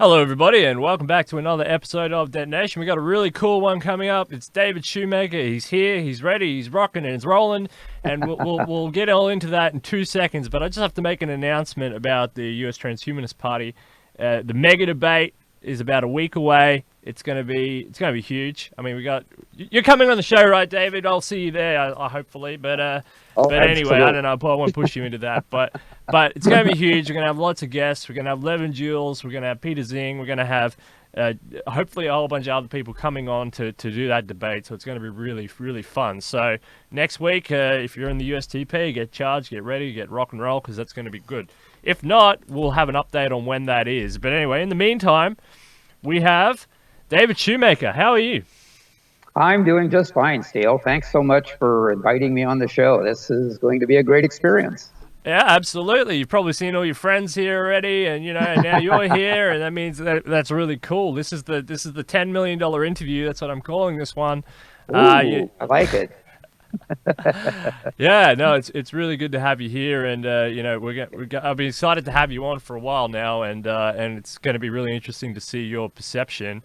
Hello, everybody, and welcome back to another episode of Detonation. We got a really cool one coming up. It's David Shoemaker. He's here, he's ready, he's rocking, and it's rolling. And we'll get all into that in 2 seconds. But I just have to make an announcement about the U.S. Transhumanist Party. The mega debate is about a week away. It's gonna be huge. I mean, you're coming on the show, right, David? I'll see you there, I hopefully. But anyway, I don't know. I won't push you into that. But it's going to be huge. We're going to have lots of guests. We're going to have Levin Jules. We're going to have Peter Zing. We're going to have hopefully a whole bunch of other people coming on to do that debate. So it's going to be really, really fun. So next week, if you're in the USTP, get charged, get ready, get rock and roll, because that's going to be good. If not, we'll have an update on when that is. But anyway, in the meantime, we have David Shoemaker. How are you? I'm doing just fine, Steele. Thanks so much for inviting me on the show. This is going to be a great experience. Yeah, absolutely. You've probably seen all your friends here already, and and now you're here, and that means that's really cool. This is the $10 million interview. That's what I'm calling this one. Ooh, I like it. Yeah, no, it's really good to have you here, and I've been excited to have you on for a while now, and it's going to be really interesting to see your perception.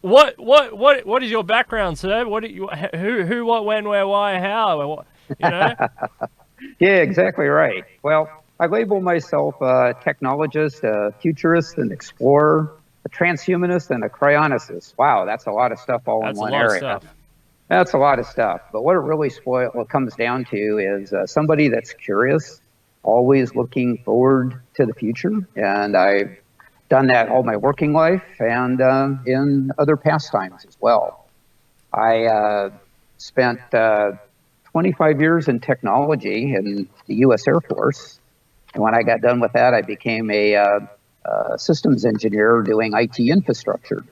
What is your background, sir? Who, what, when, where, why, how? Yeah, exactly right. Well, I label myself a technologist, a futurist, an explorer, a transhumanist, and a cryonicist. Wow, that's a lot of stuff all in one area. That's a lot of stuff. But what it comes down to is somebody that's curious, always looking forward to the future. And I've done that all my working life and in other pastimes as well. I spent 25 years in technology in the U.S. Air Force. And when I got done with that, I became a systems engineer doing IT infrastructure.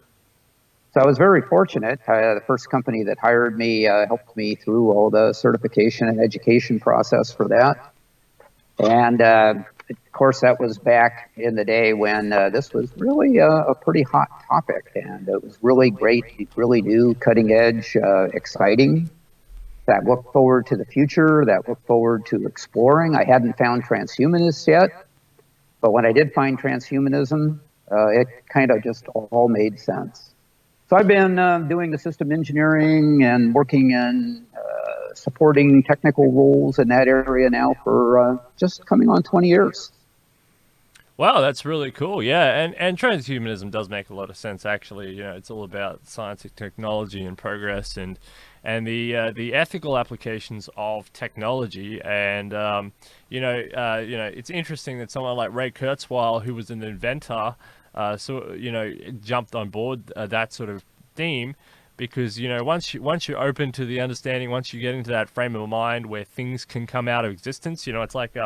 So I was very fortunate. The first company that hired me helped me through all the certification and education process for that. And of course, that was back in the day when this was really a pretty hot topic. And it was really great, really new, cutting edge, exciting. That looked forward to the future, that looked forward to exploring. I hadn't found transhumanists yet, but when I did find transhumanism, it kind of just all made sense. So I've been doing the system engineering and working in supporting technical roles in that area now for just coming on 20 years. Wow, that's really cool. Yeah, and transhumanism does make a lot of sense, actually. It's all about science and technology and progress and the ethical applications of technology. And it's interesting that someone like Ray Kurzweil, who was an inventor, jumped on board that sort of theme, because once you're open to the understanding, once you get into that frame of mind where things can come out of existence, it's like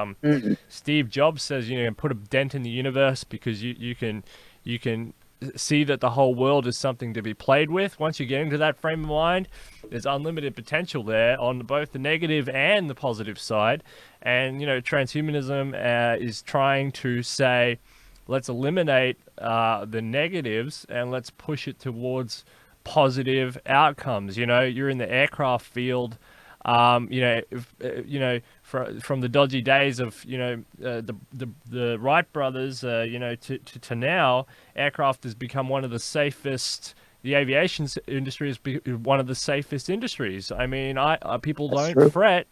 Steve Jobs says, put a dent in the universe, because you can see that the whole world is something to be played with. Once you get into that frame of mind, there's unlimited potential there on both the negative and the positive side. And transhumanism is trying to say, let's eliminate the negatives and let's push it towards positive outcomes. You're in the aircraft field. From the dodgy days of the Wright brothers, to now, aircraft has become one of the safest. The aviation industry is one of the safest industries. I mean, people don't fret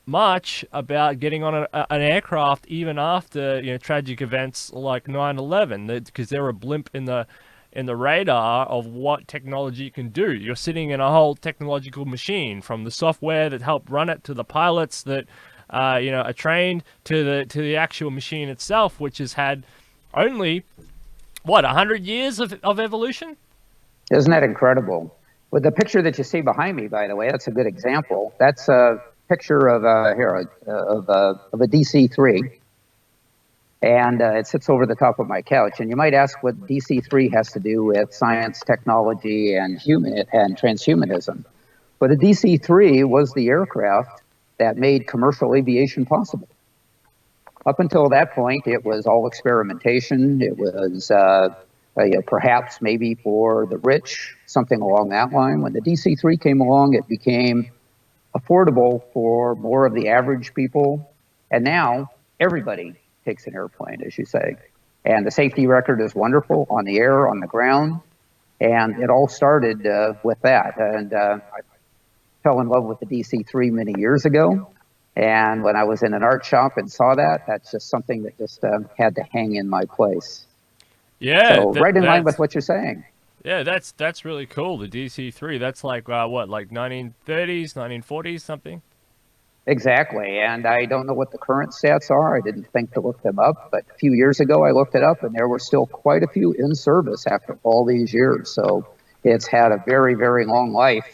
much about getting on an aircraft even after tragic events like 9/11, because they're a blimp in the radar of what technology can do. You're sitting in a whole technological machine, from the software that helped run it to the pilots that are trained to the actual machine itself, which has had only 100 years of evolution. Isn't that incredible? With the picture that you see behind me, by the way, that's a good example. That's a picture of a DC-3. And it sits over the top of my couch. And you might ask what DC-3 has to do with science, technology, and transhumanism. But a DC-3 was the aircraft that made commercial aviation possible. Up until that point, it was all experimentation. It was perhaps maybe for the rich, something along that line. When the DC-3 came along, it became affordable for more of the average people. And now everybody takes an airplane, as you say. And the safety record is wonderful on the air, on the ground. And it all started with that. And I fell in love with the DC-3 many years ago. And when I was in an art shop and saw that, that's just something that just had to hang in my place. Yeah, So right in line with what you're saying. Yeah, that's really cool. The DC-3. That's like what, like 1930s, 1940s, something. Exactly. And I don't know what the current stats are. I didn't think to look them up, but a few years ago I looked it up, and there were still quite a few in service after all these years. So it's had a very, very long life.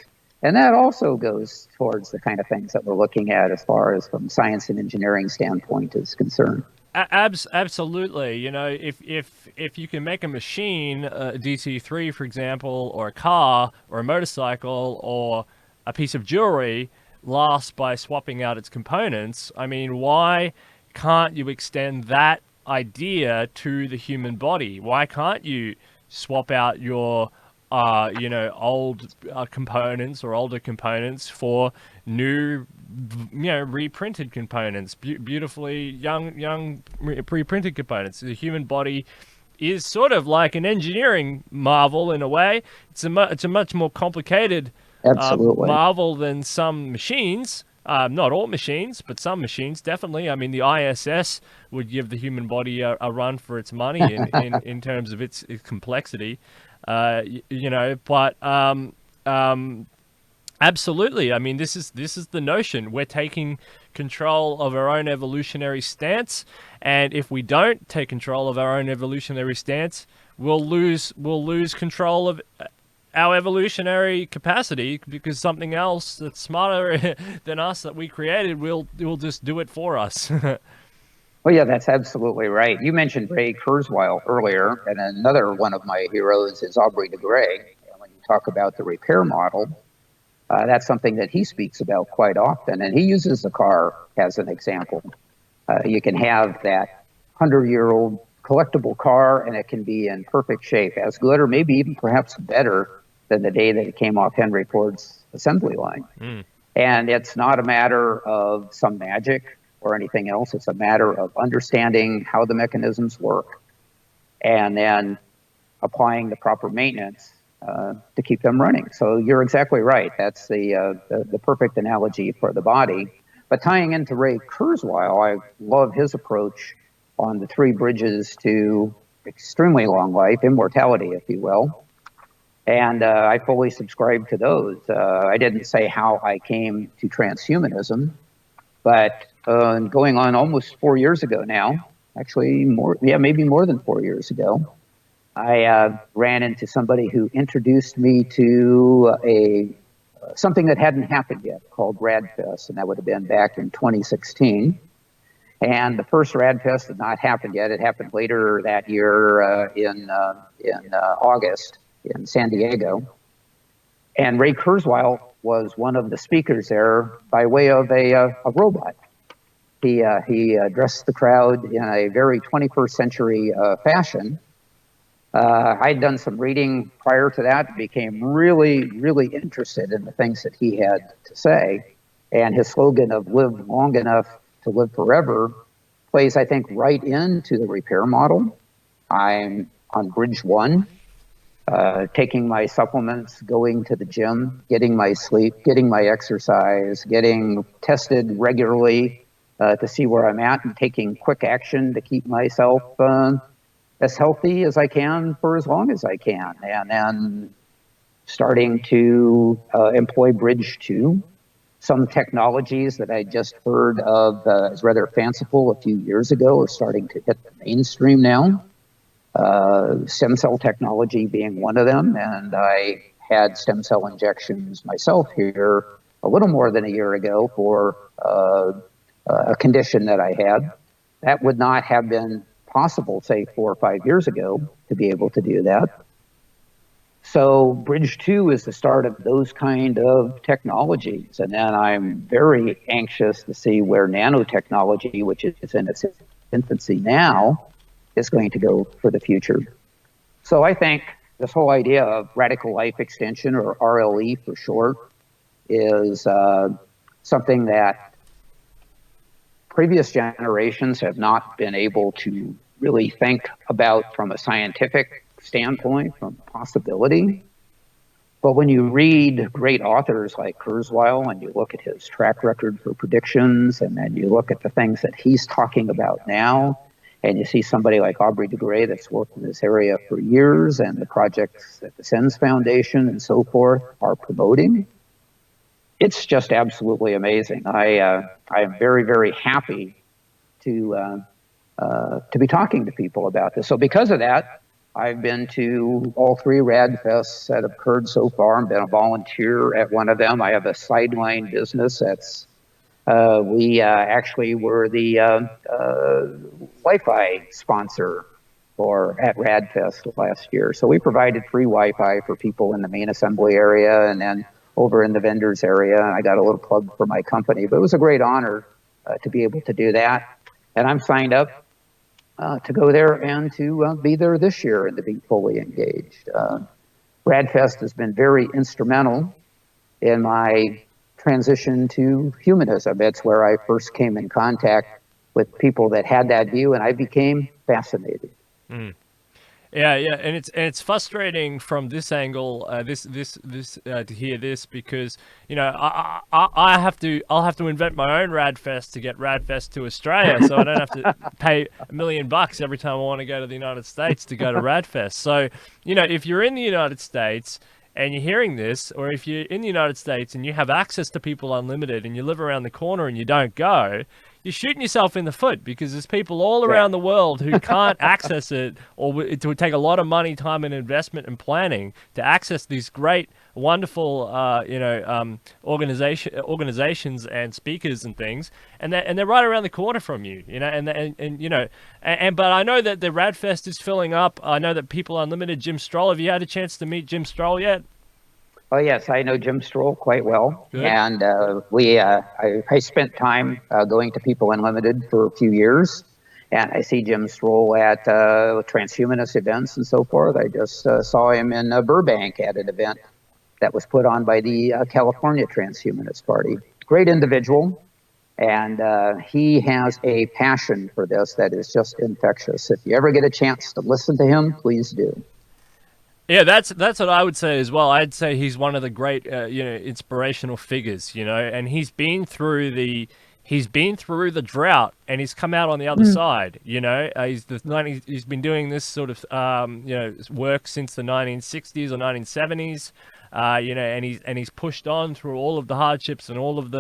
And that also goes towards the kind of things that we're looking at as far as from science and engineering standpoint is concerned. Absolutely. You know, if you can make a machine, a DC-3, for example, or a car, or a motorcycle, or a piece of jewelry, last by swapping out its components, I mean, why can't you extend that idea to the human body? Why can't you swap out your old components or older components for new, reprinted components, beautifully young pre-printed components? The human body is sort of like an engineering marvel in a way. It's a much more complicated Absolutely. marvel than some machines. Not all machines, but some machines, definitely. I mean, the ISS would give the human body a run for its money in terms of its complexity. But absolutely. I mean, this is the notion. We're taking control of our own evolutionary stance, and if we don't take control of our own evolutionary stance, we'll lose control of our evolutionary capacity, because something else that's smarter than us that we created will just do it for us. Well, yeah, that's absolutely right. You mentioned Ray Kurzweil earlier, and another one of my heroes is Aubrey de Grey. And when you talk about the repair model, that's something that he speaks about quite often, and he uses the car as an example. You can have that 100-year-old collectible car, and it can be in perfect shape, as good or maybe even perhaps better than the day that it came off Henry Ford's assembly line. And it's not a matter of some magic or anything else. It's a matter of understanding how the mechanisms work and then applying the proper maintenance to keep them running. So you're exactly right. That's the perfect analogy for the body. But tying into Ray Kurzweil, I love his approach on the three bridges to extremely long life, immortality, if you will. And I fully subscribe to those. I didn't say how I came to transhumanism, but going on almost 4 years ago now, actually maybe more than 4 years ago, I ran into somebody who introduced me to something that hadn't happened yet called RadFest, and that would have been back in 2016. And the first RadFest had not happened yet. It happened later that year in August in San Diego. And Ray Kurzweil was one of the speakers there by way of a robot. He addressed the crowd in a very 21st century fashion. I'd done some reading prior to that, became really, really interested in the things that he had to say. And his slogan of live long enough to live forever plays, I think, right into the repair model. I'm on bridge one, taking my supplements, going to the gym, getting my sleep, getting my exercise, getting tested regularly to see where I'm at, and taking quick action to keep myself as healthy as I can for as long as I can. And then starting to employ bridge two. Some technologies that I just heard of as rather fanciful a few years ago are starting to hit the mainstream now. Stem cell technology being one of them. And I had stem cell injections myself here a little more than a year ago for a condition that I had. That would not have been possible, say, 4 or 5 years ago to be able to do that. So Bridge 2 is the start of those kind of technologies. And then I'm very anxious to see where nanotechnology, which is in its infancy now, is going to go for the future. So I think this whole idea of radical life extension, or RLE for short, is something that previous generations have not been able to really think about from a scientific standpoint, from possibility. But when you read great authors like Kurzweil and you look at his track record for predictions, and then you look at the things that he's talking about now, and you see somebody like Aubrey de Grey that's worked in this area for years, and the projects that the SENS Foundation and so forth are promoting, it's just absolutely amazing. I am very, very happy to be talking to people about this. So because of that, I've been to all 3 RADFests that have occurred so far. I've been a volunteer at one of them. I have a sideline business that's we actually were the Wi-Fi sponsor at RADFest last year. So we provided free Wi-Fi for people in the main assembly area and then over in the vendors area. And I got a little plug for my company, but it was a great honor to be able to do that. And I'm signed up to go there and to be there this year and to be fully engaged. RADFest has been very instrumental in my transition to humanism. It's where I first came in contact with people that had that view, and I became fascinated. Mm. Yeah, and it's frustrating from this angle, to hear this, because I'll have to invent my own RADFest to get RADFest to Australia, so I don't have to pay $1 million every time I want to go to the United States to go to RADFest. So if you're in the United States and you're hearing this, or if you're in the United States and you have access to People Unlimited and you live around the corner and you don't go, you're shooting yourself in the foot, because there's people all around the world who can't access it, or it would take a lot of money, time, and investment and planning to access these great, wonderful, organizations and speakers and things, and they're right around the corner from you, but I know that the RADFest is filling up. I know that People Unlimited, Jim Stroll. Have you had a chance to meet Jim Stroll yet? Oh yes, I know Jim Stroll quite well. Good. And I spent time going to People Unlimited for a few years, and I see Jim Stroll at transhumanist events and so forth. I just saw him in Burbank at an event that was put on by the California Transhumanist Party. Great individual, and he has a passion for this that is just infectious. If you ever get a chance to listen to him, please do. Yeah, that's what I would say as well. I'd say he's one of the great, inspirational figures, and he's been through the drought and he's come out on the other side. He's been doing this sort of, work since the 1960s or 1970s, and he's pushed on through all of the hardships and all of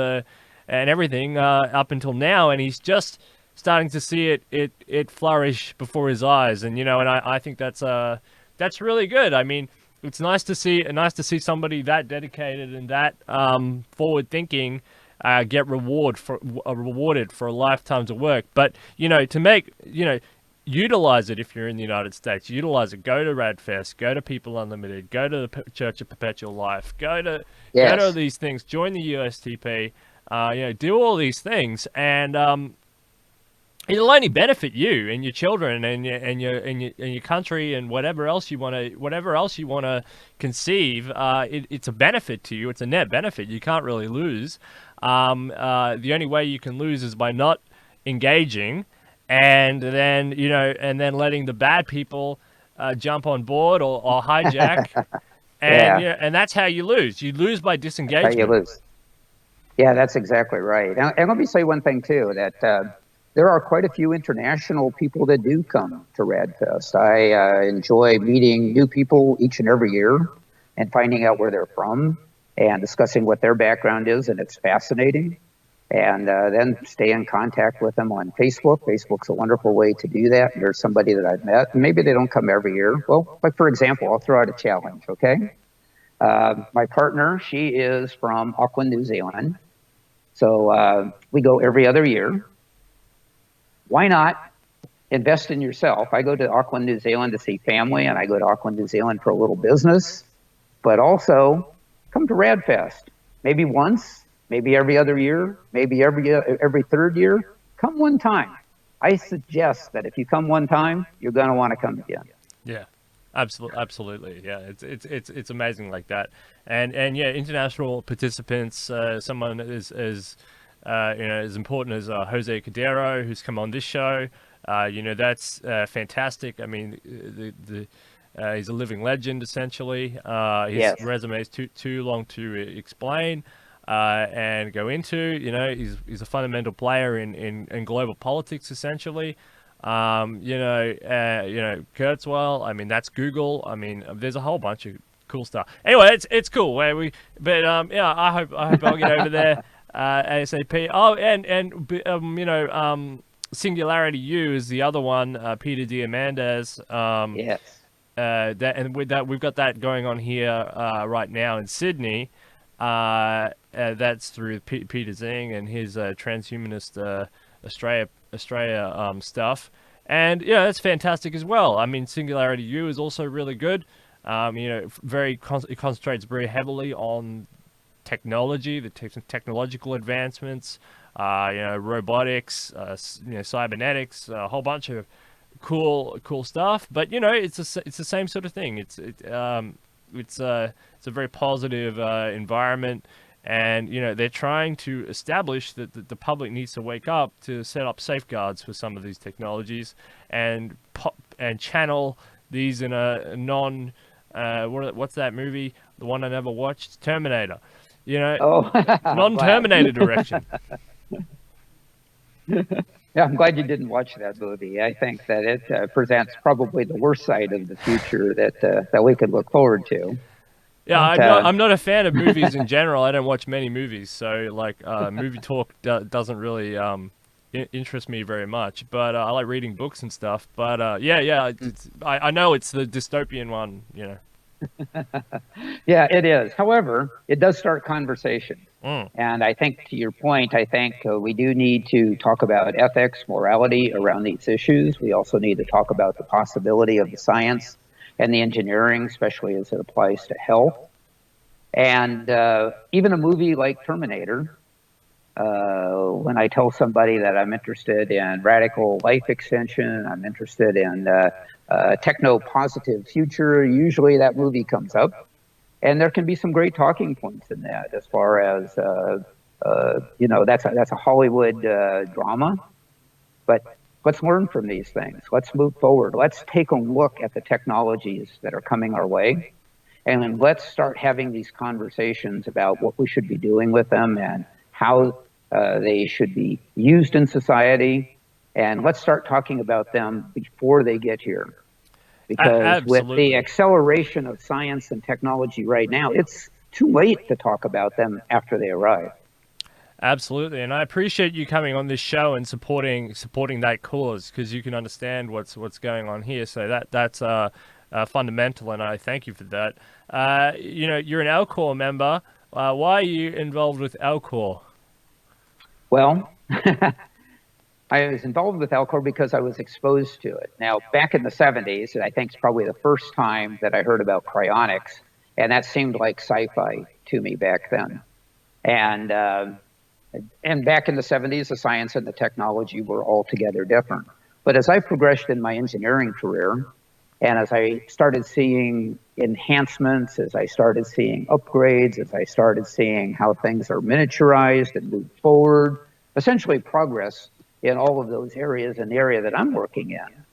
everything up until now, and he's just starting to see it flourish before his eyes, and I think that's really good. I mean, it's nice to see somebody that dedicated and that forward thinking get rewarded for a lifetimes of work. But utilize it. If you're in the United States, utilize it. Go to RADFest, go to People Unlimited, go to the Church of Perpetual Life, go to these things, join the USTP, do all these things, and it'll only benefit you and your children and your country and whatever else you want to conceive. It's a benefit to you. It's a net benefit. You can't really lose. The only way you can lose is by not engaging, and then letting the bad people jump on board or hijack, and that's how you lose. You lose by disengagement. That's how you lose. Yeah, that's exactly right. And let me say one thing too, that there are quite a few international people that do come to RADFest. I enjoy meeting new people each and every year and finding out where they're from and discussing what their background is, and it's fascinating. And then stay in contact with them on Facebook. Facebook's a wonderful way to do that. There's somebody that I've met, and maybe they don't come every year. Well, like for example, I'll throw out a challenge, okay? My partner, she is from Auckland, New Zealand. So we go every other year. Why not invest in yourself? I go to Auckland, New Zealand to see family, and I go to Auckland, New Zealand for a little business, but also come to RADFest. Maybe once, maybe every other year, maybe every third year. Come one time. I suggest that if you come one time, you're going to want to come again. Yeah, absolutely. Yeah, it's amazing like that. And yeah, international participants, someone as as important as Jose Cordero, who's come on this show. That's fantastic. I mean, he's a living legend, essentially. His Yes. resume is too long to explain and go into. He's a fundamental player in global politics, essentially. Kurzweil. I mean, that's Google. I mean, there's a whole bunch of cool stuff. Anyway, it's cool. I hope I'll get over there ASAP. Oh, Singularity U is the other one. Peter Diamandis. Yes. With that, we've got that going on here right now in Sydney. That's through Peter Zing and his transhumanist Australia stuff, and that's fantastic as well. I mean, Singularity U is also really good. It concentrates very heavily on technology, the technological advancements, robotics, cybernetics, a whole bunch of cool stuff. But it's the same sort of thing. It's a very positive environment, and they're trying to establish that the public needs to wake up to set up safeguards for some of these technologies and channel these in a non what's that movie, the one I never watched, Terminator, non-Terminator direction. Yeah, I'm glad you didn't watch that movie. I think that it presents probably the worst side of the future that we could look forward to. Yeah, But, I'm not a fan of movies in general. I don't watch many movies, so movie talk doesn't really interest me very much. But I like reading books and stuff. But I know it's the dystopian one. Yeah, it is. However, it does start conversations. Mm. And I think to your point, I think we do need to talk about ethics, morality around these issues. We also need to talk about the possibility of the science and the engineering, especially as it applies to health. And even a movie like Terminator, when I tell somebody that I'm interested in radical life extension, I'm interested in techno-positive future, usually that movie comes up. And there can be some great talking points in that as far as, that's a Hollywood drama. But let's learn from these things. Let's move forward. Let's take a look at the technologies that are coming our way. And then let's start having these conversations about what we should be doing with them and how they should be used in society. And let's start talking about them before they get here. Because with the acceleration of science and technology right now, it's too late to talk about them after they arrive. Absolutely, and I appreciate you coming on this show and supporting that cause, because you can understand what's going on here. So that's fundamental, and I thank you for that. You're an Alcor member. Why are you involved with Alcor? Well, I was involved with Alcor because I was exposed to it. Now, back in the 70s, I think it's probably the first time that I heard about cryonics, and that seemed like sci-fi to me back then. And back in the 70s, the science and the technology were altogether different. But as I progressed in my engineering career, and as I started seeing enhancements, as I started seeing upgrades, as I started seeing how things are miniaturized and moved forward, essentially progress in all of those areas in the area that I'm working in.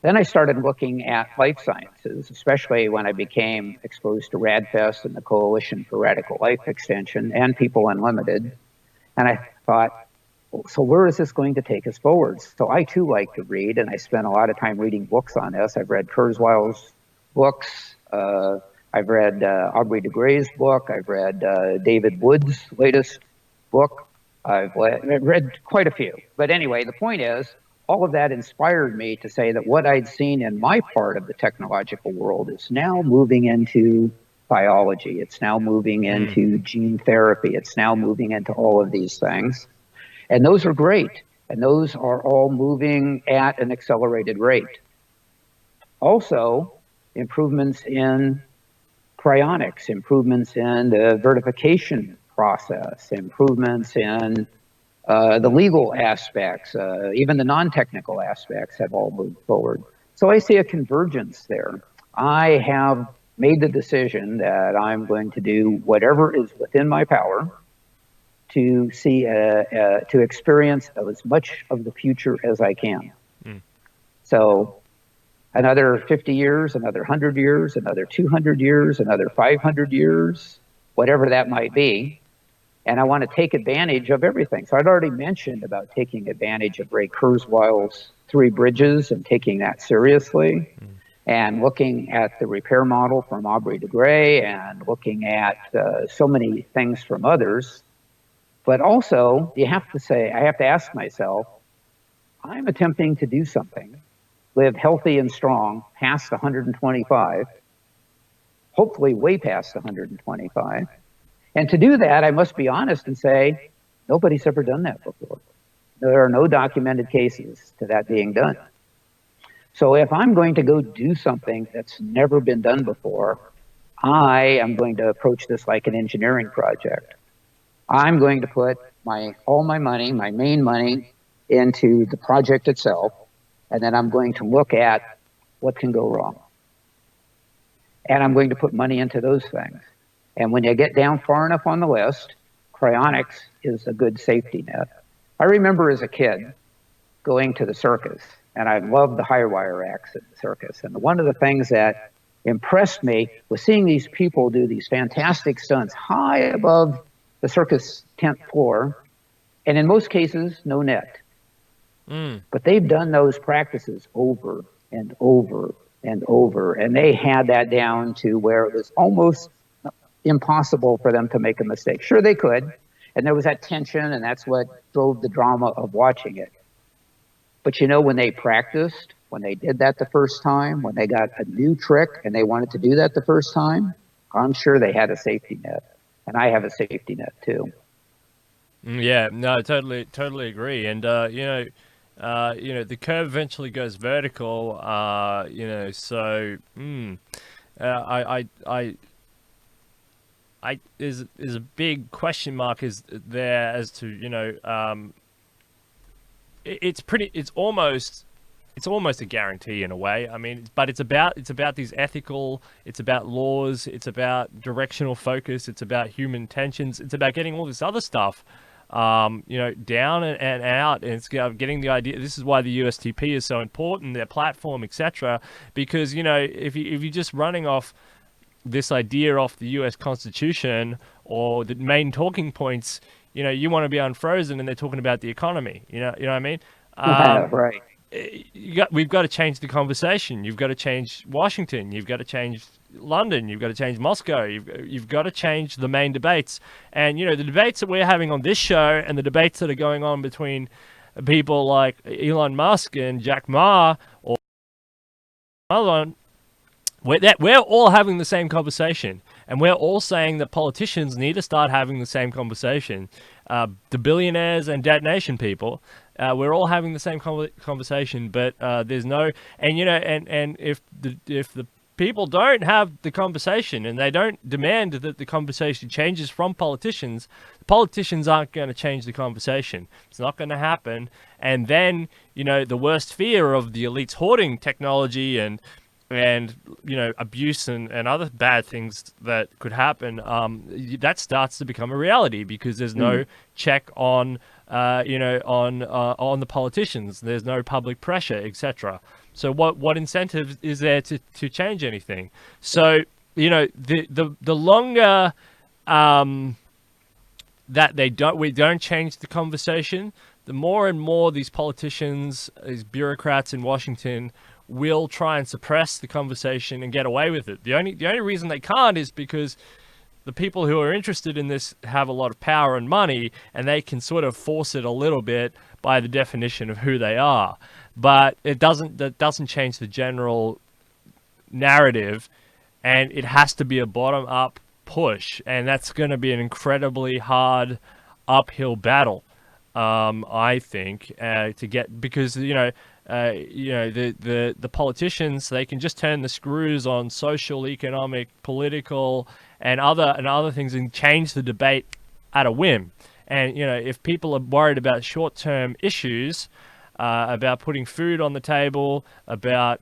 Then I started looking at life sciences, especially when I became exposed to RADFest and the Coalition for Radical Life Extension and People Unlimited. And I thought, so where is this going to take us forward? So I too like to read, and I spent a lot of time reading books on this. I've read Kurzweil's books. I've read Aubrey de Grey's book. I've read David Wood's latest book. I've read quite a few. But anyway, the point is, all of that inspired me to say that what I'd seen in my part of the technological world is now moving into biology. It's now moving into gene therapy. It's now moving into all of these things. And those are great. And those are all moving at an accelerated rate. Also, improvements in cryonics, improvements in the vertification process, improvements in the legal aspects, even the non-technical aspects have all moved forward. So I see a convergence there. I have made the decision that I'm going to do whatever is within my power to see, to experience as much of the future as I can. So another 50 years, another 100 years, another 200 years, another 500 years, whatever that might be. And I want to take advantage of everything. So I'd already mentioned about taking advantage of Ray Kurzweil's 3 bridges and taking that seriously, and looking at the repair model from Aubrey de Grey, and looking at so many things from others. But also, I have to ask myself, I'm attempting to do something, live healthy and strong past 125, hopefully way past 125. And to do that, I must be honest and say, nobody's ever done that before. There are no documented cases to that being done. So if I'm going to go do something that's never been done before, I am going to approach this like an engineering project. I'm going to put all my money, my main money, into the project itself, and then I'm going to look at what can go wrong. And I'm going to put money into those things. And when you get down far enough on the list, cryonics is a good safety net. I remember as a kid going to the circus, and I loved the high wire acts at the circus. And one of the things that impressed me was seeing these people do these fantastic stunts high above the circus tent floor, and in most cases, no net. But they've done those practices over and over and over, and they had that down to where it was almost impossible for them to make a mistake. Sure, they could, and there was that tension, and that's what drove the drama of watching it. But you know, when they practiced, when they did that the first time, when they got a new trick and they wanted to do that the first time, I'm sure they had a safety net, and I have a safety net too. Yeah, no, totally agree. And the curve eventually goes vertical. So there's a big question mark is there as to it's almost a guarantee in a way. I mean, but it's about these ethical, it's about laws, it's about directional focus, it's about human tensions, it's about getting all this other stuff down and out, and it's getting the idea. This is why the USTP is so important, their platform, etc. Because if you're just running off this idea off the US Constitution or the main talking points, you want to be unfrozen, and they're talking about the economy. You know what I mean? Right. We've got to change the conversation. You've got to change Washington. You've got to change London. You've got to change Moscow. You've got to change the main debates. And the debates that we're having on this show, and the debates that are going on between people like Elon Musk and Jack Ma or Elon, we're all having the same conversation, and we're all saying that politicians need to start having the same conversation. The billionaires and detonation people, we're all having the same conversation, but there's no, and if the people don't have the conversation and they don't demand that the conversation changes from politicians, the politicians aren't going to change the conversation. It's not going to happen. And then the worst fear of the elites hoarding technology and abuse and other bad things that could happen, that starts to become a reality because there's no check on the politicians. There's no public pressure, etc. So what incentive is there to change anything? So the longer that we don't change the conversation, the more and more these politicians, these bureaucrats in Washington, will try and suppress the conversation and get away with it. The only reason they can't is because the people who are interested in this have a lot of power and money, and they can sort of force it a little bit by the definition of who they are. But that doesn't change the general narrative, and it has to be a bottom-up push, and that's going to be an incredibly hard uphill battle, I think, to get, because the politicians, they can just turn the screws on social, economic, political, and other things and change the debate at a whim. And if people are worried about short-term issues, about putting food on the table, about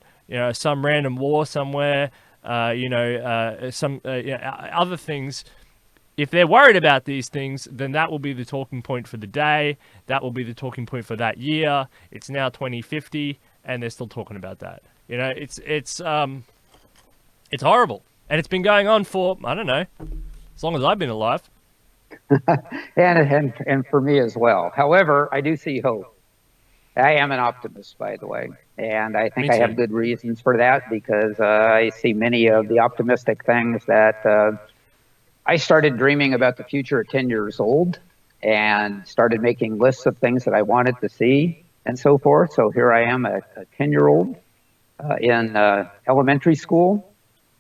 some random war somewhere, some other things, if they're worried about these things, then that will be the talking point for the day. That will be the talking point for that year. It's now 2050, and they're still talking about that. You know, it's horrible, and it's been going on for, I don't know, as long as I've been alive. And for me as well. However, I do see hope. I am an optimist, by the way, and I think I have good reasons for that, because I see many of the optimistic things that I started dreaming about the future at 10 years old, and started making lists of things that I wanted to see and so forth. So here I am, a 10-year-old in elementary school,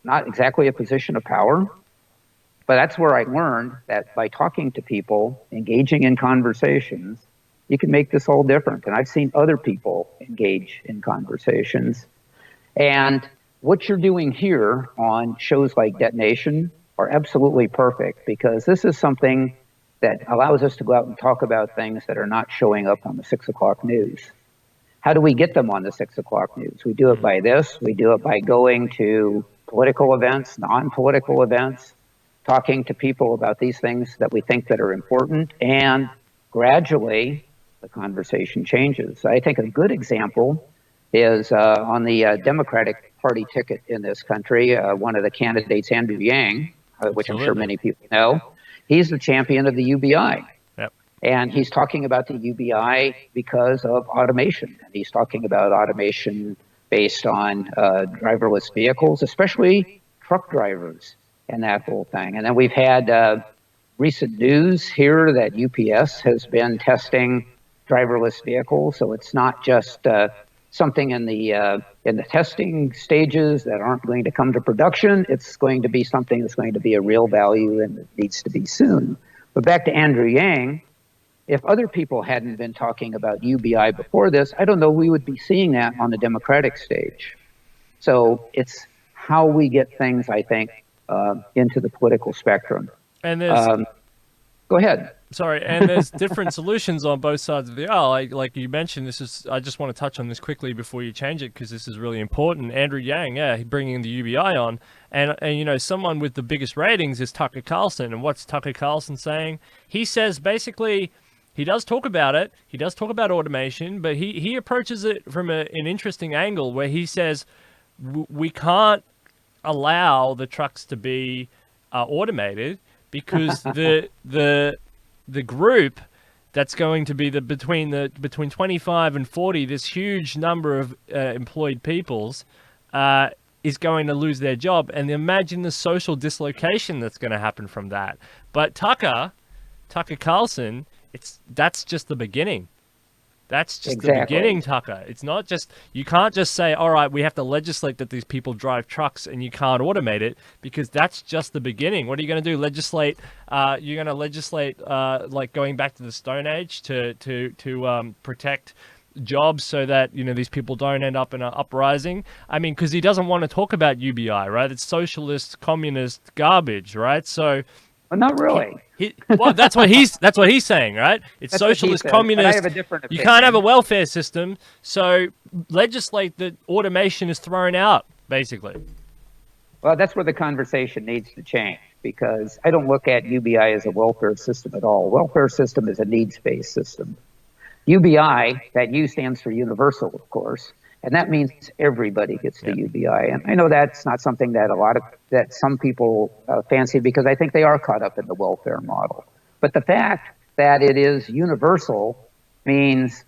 not exactly a position of power. But that's where I learned that by talking to people, engaging in conversations, you can make this all different. And I've seen other people engage in conversations. And what you're doing here on shows like Detonation are absolutely perfect, because this is something that allows us to go out and talk about things that are not showing up on the 6 o'clock news. How do we get them on the 6 o'clock news? We do it by this. We do it by going to political events, non-political events, talking to people about these things that we think that are important, and gradually the conversation changes. I think a good example is on the Democratic Party ticket in this country, one of the candidates, Andrew Yang, which I'm sure many people know. He's the champion of the UBI. Yep. And he's talking about the UBI because of automation. And he's talking about automation based on driverless vehicles, especially truck drivers, and that whole thing. And then we've had recent news here that UPS has been testing driverless vehicles. So it's not just something in the testing stages that aren't going to come to production. It's going to be something that's going to be a real value, and it needs to be soon. But back to Andrew Yang, if other people hadn't been talking about UBI before this, I don't know we would be seeing that on the Democratic stage. So it's how we get things, I think, into the political spectrum. And there's go ahead. Sorry, and there's different solutions on both sides of the aisle. Like you mentioned, I just want to touch on this quickly before you change it, because this is really important. Andrew Yang, bringing the UBI on, and you know, someone with the biggest ratings is Tucker Carlson. And what's Tucker Carlson saying? He says basically, he does talk about it. He does talk about automation, but he approaches it from an interesting angle, where he says we can't allow the trucks to be automated, because the group that's going to be between 25 and 40, this huge number of employed peoples, is going to lose their job. And imagine the social dislocation that's going to happen from that. But Tucker Carlson, that's just the beginning. That's just the beginning, Tucker. It's not just, you can't just say, all right, we have to legislate that these people drive trucks and you can't automate it, because that's just the beginning. What are you going to do? Legislate? You're going to legislate like going back to the Stone Age to protect jobs so that, you know, these people don't end up in an uprising? I mean, because he doesn't want to talk about UBI, right? It's socialist, communist garbage, right? So, well, not really. Well, that's what he's saying, right? It's that's socialist, communist. I have a different opinion. You can't have a welfare system, so legislate that automation is thrown out, basically. Well, that's where the conversation needs to change, because I don't look at UBI as a welfare system at all. Welfare system is a needs-based system. UBI, that U stands for universal, of course, and that means everybody gets the UBI. And I know that's not something that some people fancy, because I think they are caught up in the welfare model. But the fact that it is universal means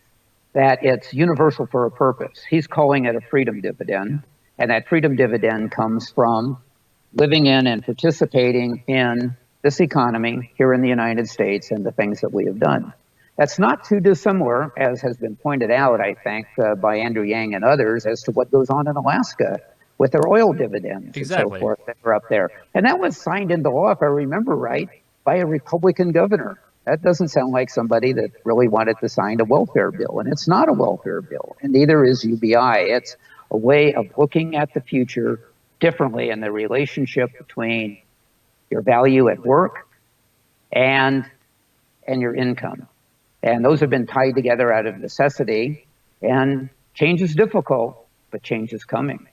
that it's universal for a purpose. He's calling it a freedom dividend, and that freedom dividend comes from living in and participating in this economy here in the United States and the things that we have done. That's not too dissimilar, as has been pointed out, I think, by Andrew Yang and others, as to what goes on in Alaska with their oil dividends and so forth that are up there. And that was signed into law, if I remember right, by a Republican governor. That doesn't sound like somebody that really wanted to sign a welfare bill. And it's not a welfare bill, and neither is UBI. It's a way of looking at the future differently, and the relationship between your value at work and your income. And those have been tied together out of necessity. And change is difficult, but change is coming.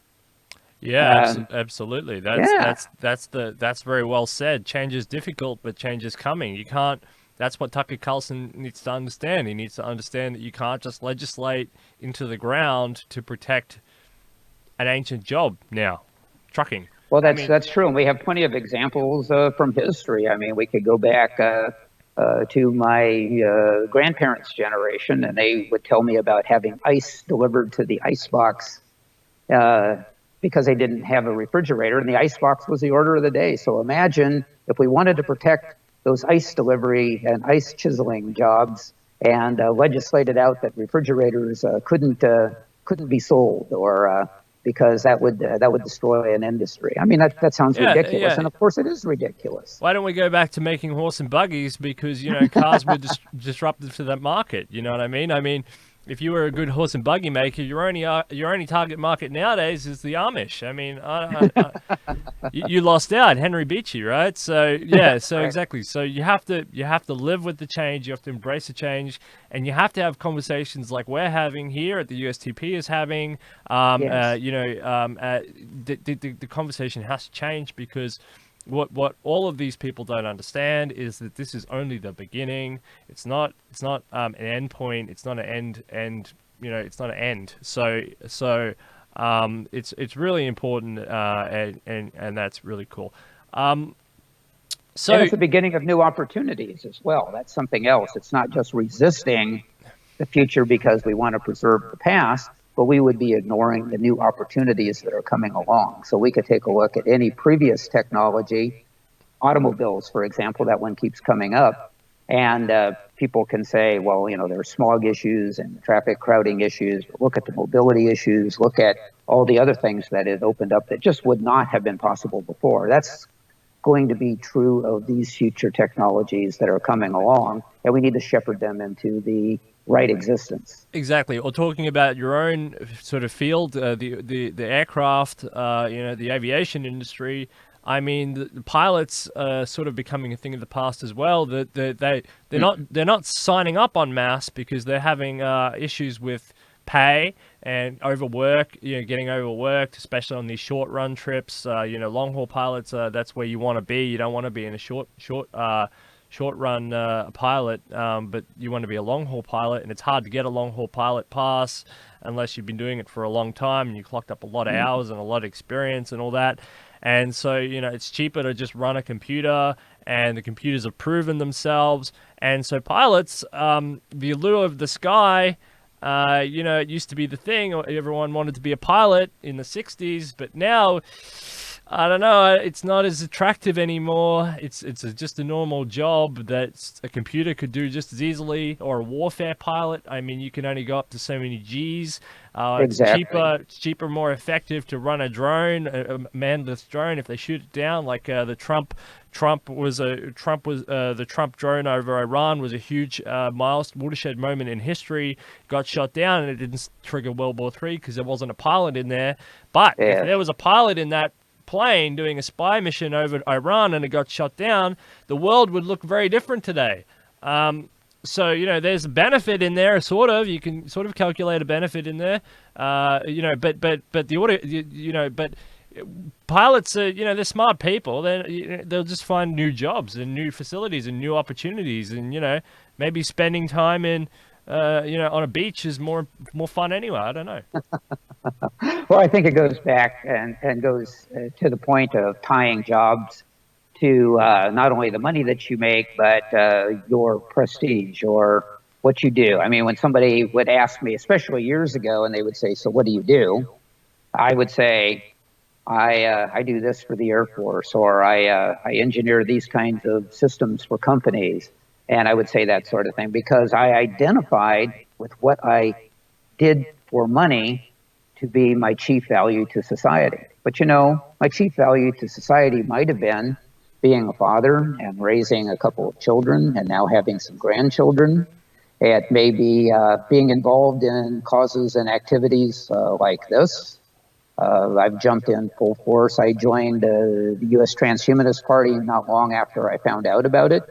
Yeah, absolutely. Yeah. That's very well said. Change is difficult, but change is coming. You can't. That's what Tucker Carlson needs to understand. He needs to understand that you can't just legislate into the ground to protect an ancient job now, trucking. Well, I mean, that's true, and we have plenty of examples from history. I mean, we could go back to my grandparents' generation, and they would tell me about having ice delivered to the ice box uh, because they didn't have a refrigerator, and the ice box was the order of the day. So imagine if we wanted to protect those ice delivery and ice chiseling jobs and legislated out that refrigerators couldn't be sold, or because that would destroy an industry. I mean, that sounds yeah, ridiculous, yeah. and of course it is ridiculous. Why don't we go back to making horse and buggies, because cars were disruptive to that market. You know what I mean? I mean, if you were a good horse and buggy maker, your only target market nowadays is the Amish. I mean, you lost out, Henry Beachy, right? So yeah, so Right. exactly. So you have to live with the change. You have to embrace the change, and you have to have conversations like we're having here at the USTP is having. Yes. The conversation has to change, because what all of these people don't understand is that this is only the beginning. It's not an end point. It's not an end. It's not an end. It's really important, and that's really cool. Um, And so it's the beginning of new opportunities as well. That's something else. It's not just resisting the future because we want to preserve the past, but we would be ignoring the new opportunities that are coming along. So we could take a look at any previous technology, automobiles, for example, that one keeps coming up. And people can say, well, there are smog issues and traffic crowding issues. But look at the mobility issues. Look at all the other things that it opened up that just would not have been possible before. That's going to be true of these future technologies that are coming along, and we need to shepherd them into the right existence. exactly, or talking about your own sort of field, the aircraft, the aviation industry. I mean, the pilots are sort of becoming a thing of the past as well. That they're not signing up en masse because they're having issues with pay and overwork. Getting overworked, especially on these short run trips. Long haul pilots. That's where you want to be. You don't want to be in a short run pilot, but you want to be a long haul pilot, and it's hard to get a long haul pilot pass unless you've been doing it for a long time and you clocked up a lot of hours and a lot of experience and all that. And so, it's cheaper to just run a computer, and the computers have proven themselves. And so pilots, the allure of the sky, it used to be the thing. Everyone wanted to be a pilot in the 60s, but now, I don't know, it's not as attractive anymore. It's just a normal job that a computer could do just as easily, or a warfare pilot. I mean, you can only go up to so many Gs. Exactly. It's cheaper, more effective to run a drone, a manless drone. If they shoot it down, like the Trump the Trump drone over Iran was a huge watershed moment in history. Got shot down, and it didn't trigger World War III because there wasn't a pilot in there. But if Yes. there was a pilot in that plane doing a spy mission over Iran and it got shot down, the world would look very different today. So there's a benefit in there, sort of. You can sort of calculate a benefit in there. But the order, but pilots are, they're smart people. They'll just find new jobs and new facilities and new opportunities, and maybe spending time in on a beach is more fun anyway. I don't know. Well, I think it goes back and goes to the point of tying jobs to not only the money that you make, but your prestige or what you do. I mean, when somebody would ask me, especially years ago, and they would say, "So what do you do?" I would say, I do this for the Air Force, or I engineer these kinds of systems for companies. And I would say that sort of thing because I identified with what I did for money to be my chief value to society. But my chief value to society might have been being a father and raising a couple of children and now having some grandchildren. It may be being involved in causes and activities like this. I've jumped in full force. I joined the U.S. Transhumanist Party not long after I found out about it,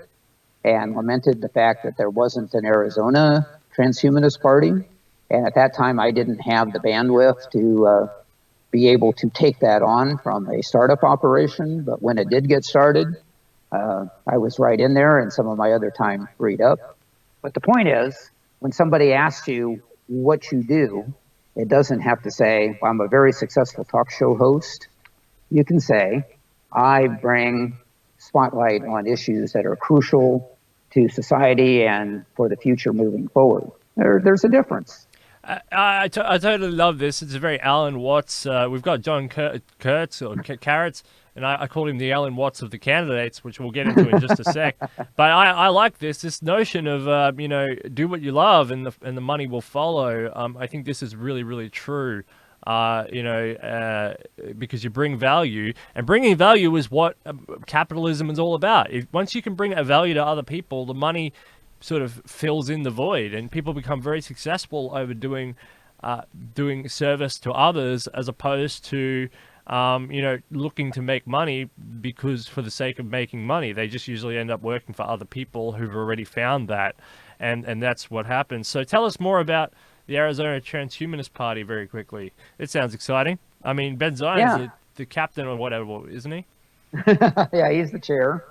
and lamented the fact that there wasn't an Arizona Transhumanist Party. And at that time, I didn't have the bandwidth be able to take that on from a startup operation. But when it did get started, I was right in there, and some of my other time freed up. But the point is, when somebody asks you what you do, it doesn't have to say, well, I'm a very successful talk show host. You can say, I bring spotlight on issues that are crucial to society and for the future moving forward. There's a difference. I totally love this. It's a very Alan Watts. We've got John Kurtz or Carrots, and I call him the Alan Watts of the candidates, which we'll get into in just a sec. But I like this notion of do what you love and the money will follow. I think this is really, really true. Because you bring value, and bringing value is what capitalism is all about. Once you can bring a value to other people, the money sort of fills in the void, and people become very successful over doing service to others, as opposed to looking to make money because for the sake of making money. They just usually end up working for other people who've already found that, and that's what happens. So tell us more about the Arizona Transhumanist Party very quickly. It sounds exciting. I mean, Ben Zion is the captain or whatever, isn't he? Yeah, he's the chair.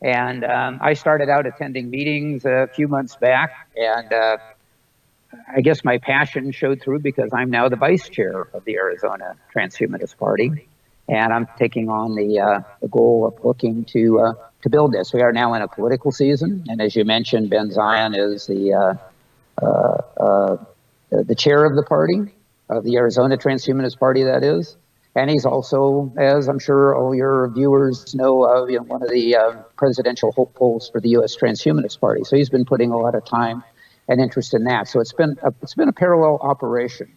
And I started out attending meetings a few months back, and I guess my passion showed through because I'm now the vice chair of the Arizona Transhumanist Party, and I'm taking on the goal of looking to build this. We are now in a political season, and as you mentioned, Ben Zion is the chair of the party, of the Arizona Transhumanist Party, that is. And he's also, as I'm sure all your viewers know, one of the presidential hopefuls for the U.S. Transhumanist Party. So he's been putting a lot of time and interest in that. So it's been a parallel operation.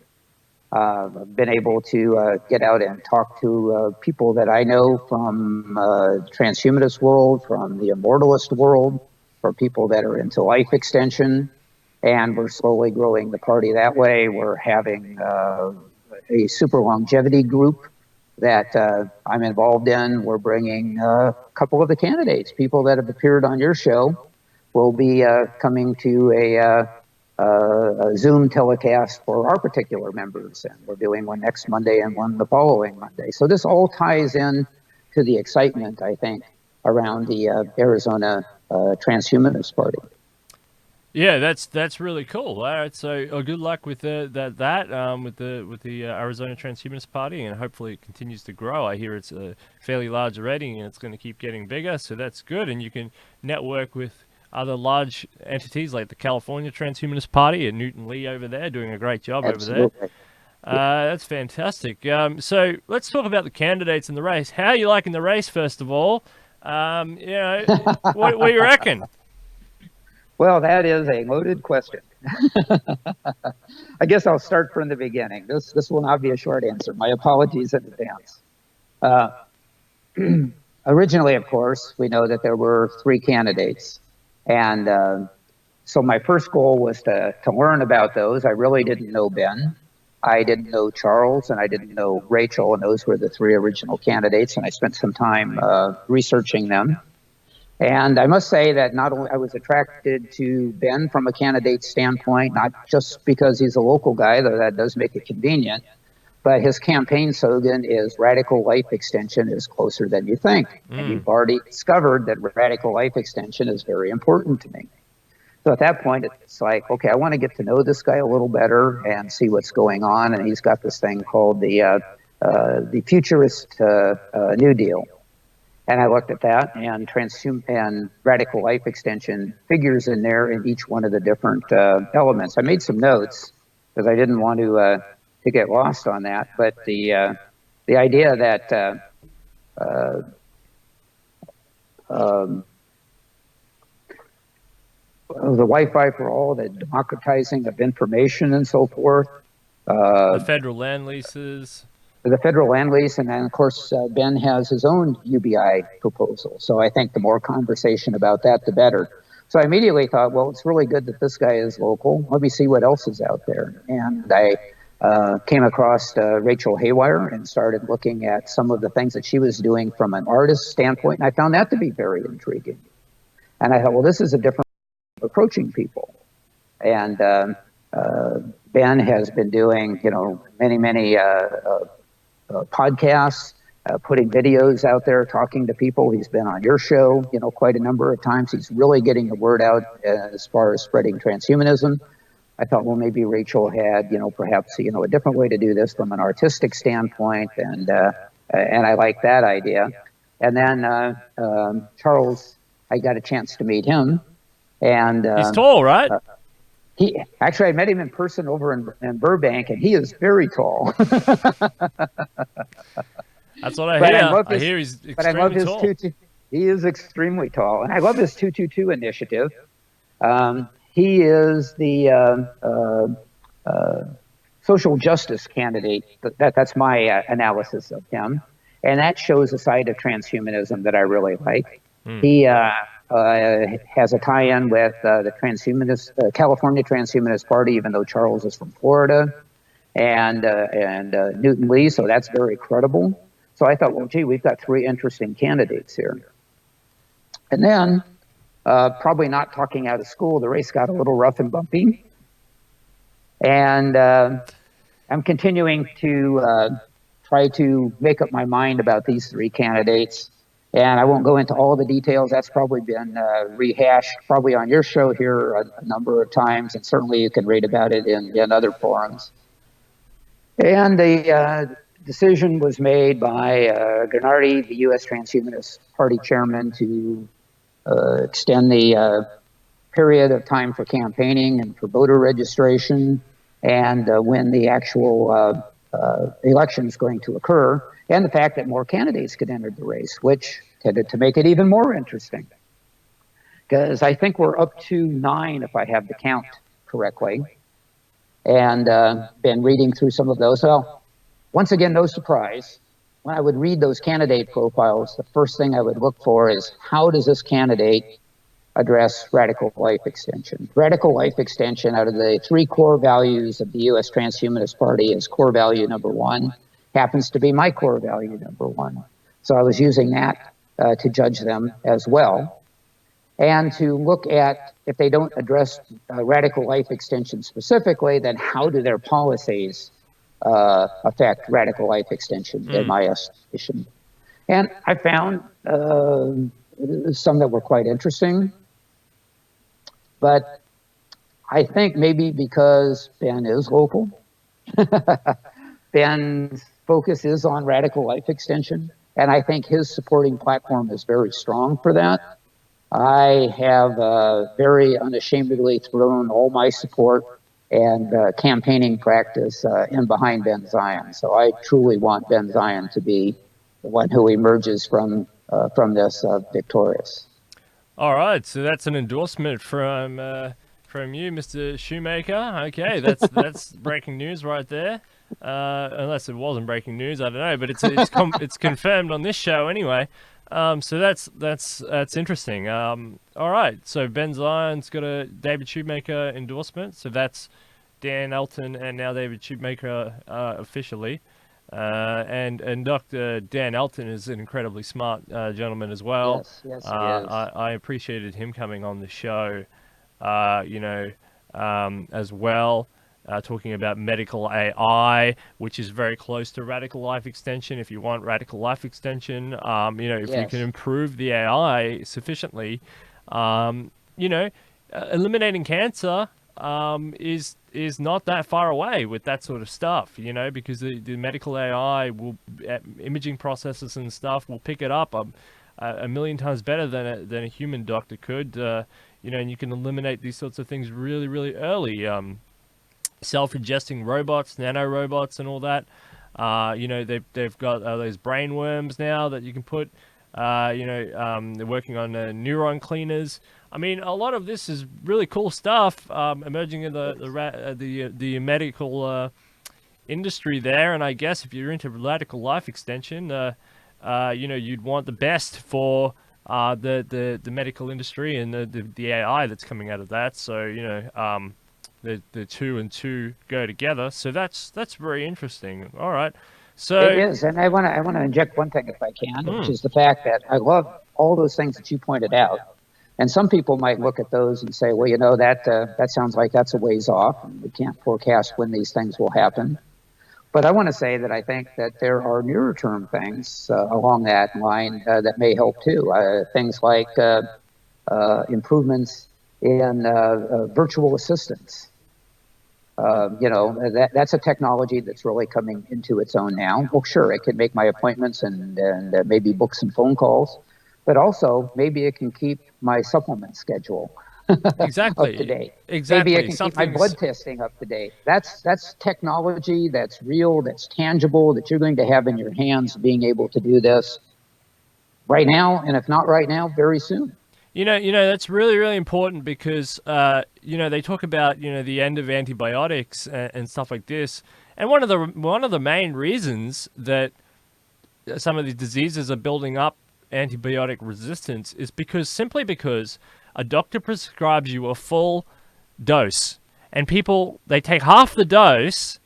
I've been able to get out and talk to people that I know from the transhumanist world, from the immortalist world, from people that are into life extension. And we're slowly growing the party that way. We're having a super longevity group that I'm involved in. We're bringing a couple of the candidates, people that have appeared on your show, will be coming to a Zoom telecast for our particular members. And we're doing one next Monday and one the following Monday. So this all ties in to the excitement, I think, around the Arizona Transhumanist Party. Yeah, that's really cool. All right, so good luck with the Arizona Transhumanist Party, and hopefully it continues to grow. I hear it's a fairly large rating, and it's going to keep getting bigger, so that's good. And you can network with other large entities like the California Transhumanist Party and Newton Lee over there, doing a great job over there. That's fantastic. So let's talk about the candidates in the race. How are you liking the race, first of all? What do you reckon? Well, that is a loaded question. I guess I'll start from the beginning. This will not be a short answer. My apologies in advance. Originally, of course, we know that there were 3 candidates. And so my first goal was to learn about those. I really didn't know Ben. I didn't know Charles, and I didn't know Rachel, and those were the 3 original candidates. And I spent some time researching them. And I must say that not only I was attracted to Ben from a candidate standpoint, not just because he's a local guy, though that does make it convenient, but his campaign slogan is radical life extension is closer than you think. And you've already discovered that radical life extension is very important to me. So at that point, it's like, okay, I want to get to know this guy a little better and see what's going on. And he's got this thing called the Futurist New Deal. And I looked at that, and radical life extension figures in there in each one of the different elements. I made some notes because I didn't want to get lost on that. But the idea that the Wi-Fi for all, the democratizing of information and so forth. The federal land leases. The federal land lease, and then, of course, Ben has his own UBI proposal. So I think the more conversation about that, the better. So I immediately thought, well, it's really good that this guy is local. Let me see what else is out there. And I came across Rachel Haywire and started looking at some of the things that she was doing from an artist standpoint, and I found that to be very intriguing. And I thought, well, this is a different way of approaching people. And Ben has been doing, many podcasts, putting videos out there, talking to people. He's been on your show, quite a number of times. He's really getting the word out as far as spreading transhumanism. I thought, well, maybe Rachel had, perhaps, a different way to do this from an artistic standpoint, and I like that idea. And then Charles, I got a chance to meet him, and he's tall, right? I met him in person over in Burbank, and he is very tall. That's what I hear. I hear he's extremely but I love his tall. He is extremely tall, and I love his 222 initiative. He is the social justice candidate. That's my analysis of him, and that shows a side of transhumanism that I really like. He has a tie-in with the transhumanist, California Transhumanist Party, even though Charles is from Florida, and Newton Lee, so that's very credible. So I thought, well, gee, we've got three interesting candidates here. And then, probably not talking out of school, the race got a little rough and bumpy. And I'm continuing to try to make up my mind about these three candidates. And I won't go into all the details. That's probably been rehashed probably on your show here a number of times. And certainly you can read about it in other forums. And the decision was made by Gennady, the U.S. Transhumanist Party chairman, to extend the period of time for campaigning and for voter registration, and when the actual election is going to occur, and the fact that more candidates could enter the race, which tended to make it even more interesting. Because I think we're up to 9, if I have the count correctly, and been reading through some of those. Well, once again, no surprise. When I would read those candidate profiles, the first thing I would look for is, how does this candidate address radical life extension? Radical life extension, out of the 3 core values of the U.S. Transhumanist Party, is core value number 1, happens to be my core value number 1. So I was using that to judge them as well, and to look at, if they don't address radical life extension specifically, then how do their policies affect radical life extension, in my estimation. And I found some that were quite interesting, but I think maybe because Ben is local, Ben's focus is on radical life extension, and I think his supporting platform is very strong for that. I have very unashamedly thrown all my support and campaigning practice in behind Ben Zion. So I truly want Ben Zion to be the one who emerges from this victorious. All right, so that's an endorsement from you, Mr. Shoemaker. Okay, that's breaking news right there. Unless it wasn't breaking news, I don't know, but it's confirmed on this show anyway. So that's interesting. All right, so Ben Zion's got a David Shoemaker endorsement. So that's Dan Elton and now David Shoemaker officially. And Dr. Dan Elton is an incredibly smart gentleman as well. Yes, he is. I appreciated him coming on the show, as well. Talking about medical AI, which is very close to radical life extension. If you want radical life extension, if you can improve the AI sufficiently, eliminating cancer is not that far away with that sort of stuff, because the medical AI will, imaging processes and stuff will pick it up a million times better than a human doctor could, and you can eliminate these sorts of things really, really early. Self-adjusting robots, nanorobots, and all that. They've got those brain worms now that you can put. They're working on neuron cleaners. I mean, a lot of this is really cool stuff emerging in the medical industry there. And I guess if you're into radical life extension, you'd want the best for the medical industry and the AI that's coming out of that. So the two and two go together, so that's very interesting. All right, so it is, and I want to inject one thing if I can, which is the fact that I love all those things that you pointed out, and some people might look at those and say, well, that sounds like that's a ways off, and we can't forecast when these things will happen. But I want to say that I think that there are nearer term things along that line that may help too. Things like improvements in virtual assistants. That's a technology that's really coming into its own now. Well, sure, it can make my appointments and maybe book some phone calls, but also maybe it can keep my supplement schedule up to Exactly. date. Maybe it Exactly. can keep my blood testing up to date. That's technology that's real, that's tangible, that you're going to have in your hands, being able to do this right now, and if not right now, very soon. That's really, really important because, they talk about, the end of antibiotics and stuff like this. And one of the main reasons that some of these diseases are building up antibiotic resistance is simply because a doctor prescribes you a full dose, and people, they take half the dose,